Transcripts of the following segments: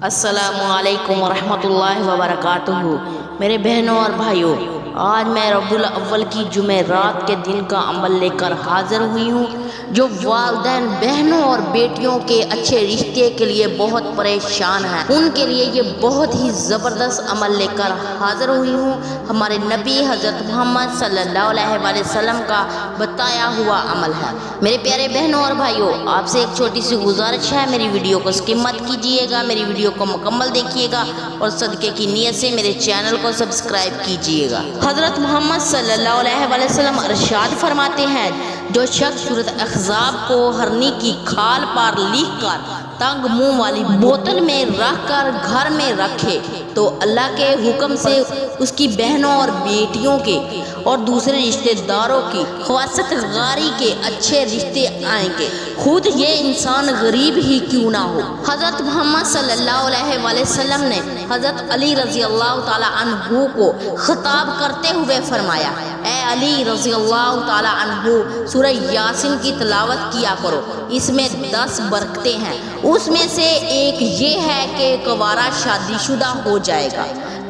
السلام علیکم ورحمۃ اللہ وبرکاتہ۔ میرے بہنوں اور بھائیوں، آج میں ربیع الاول کی جمعرات کے دن کا عمل لے کر حاضر ہوئی ہوں، جو والدین بہنوں اور بیٹیوں کے اچھے رشتے کے لیے بہت پریشان ہیں، ان کے لیے یہ بہت ہی زبردست عمل لے کر حاضر ہوئی ہوں۔ ہمارے نبی حضرت محمد صلی اللہ علیہ وآلہ وسلم کا بتایا ہوا عمل ہے۔ میرے پیارے بہنوں اور بھائیوں، آپ سے ایک چھوٹی سی گزارش ہے، میری ویڈیو کو اسکپ مت کیجیے گا، میری ویڈیو کو مکمل دیکھیے گا اور صدقے کی نیت سے میرے چینل کو سبسکرائب کیجیے گا۔ حضرت محمد صلی اللہ علیہ وآلہ وسلم ارشاد فرماتے ہیں، جو شخص سورۃ احزاب کو ہرنی کی کھال پر لکھ کر تنگ منہ والی بوتل میں رکھ کر گھر میں رکھے تو اللہ کے حکم سے اس کی بہنوں اور بیٹیوں کے اور دوسرے رشتہ داروں کی خواصت غاری کے اچھے رشتے آئیں گے، خود یہ انسان غریب ہی کیوں نہ ہو۔ حضرت محمد صلی اللہ علیہ وآلہ وسلم نے حضرت علی رضی اللہ تعالی عنہ کو خطاب کرتے ہوئے فرمایا، اے علی رضی اللہ تعالی عنہ، سورہ یاسین کی تلاوت کیا کرو، اس میں 10 برکتیں ہیں۔ اس میں سے ایک یہ ہے کہ کنوارا شادی شدہ ہو جائے گا،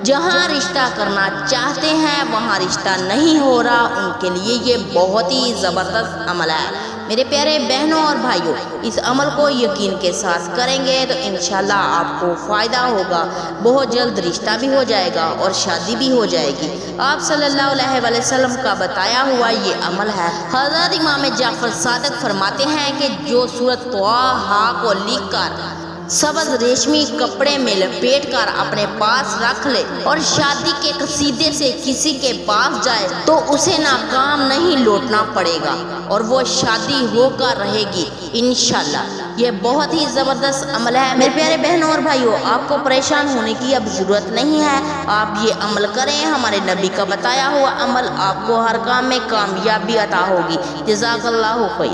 جہاں رشتہ کرنا چاہتے ہیں وہاں رشتہ نہیں ہو رہا، ان کے لیے یہ بہت ہی زبردست عمل ہے۔ میرے پیارے بہنوں اور بھائیوں، اس عمل کو یقین کے ساتھ کریں گے تو انشاءاللہ آپ کو فائدہ ہوگا، بہت جلد رشتہ بھی ہو جائے گا اور شادی بھی ہو جائے گی۔ آپ صلی اللہ علیہ وآلہ وسلم کا بتایا ہوا یہ عمل ہے۔ حضرت امام جعفر صادق فرماتے ہیں کہ جو سورۃ طٰہٰ کو لکھ کر سبز ریشمی کپڑے میں لپیٹ کر اپنے پاس رکھ لے اور شادی کے قصیدے سے کسی کے پاس جائے تو اسے ناکام نہیں لوٹنا پڑے گا اور وہ شادی ہو کر رہے گی انشاءاللہ۔ یہ بہت ہی زبردست عمل ہے۔ میرے پیارے بہنوں اور بھائیوں، آپ کو پریشان ہونے کی اب ضرورت نہیں ہے، آپ یہ عمل کریں، ہمارے نبی کا بتایا ہوا عمل، آپ کو ہر کام میں کامیابی عطا ہوگی۔ جزاک اللہ خیر۔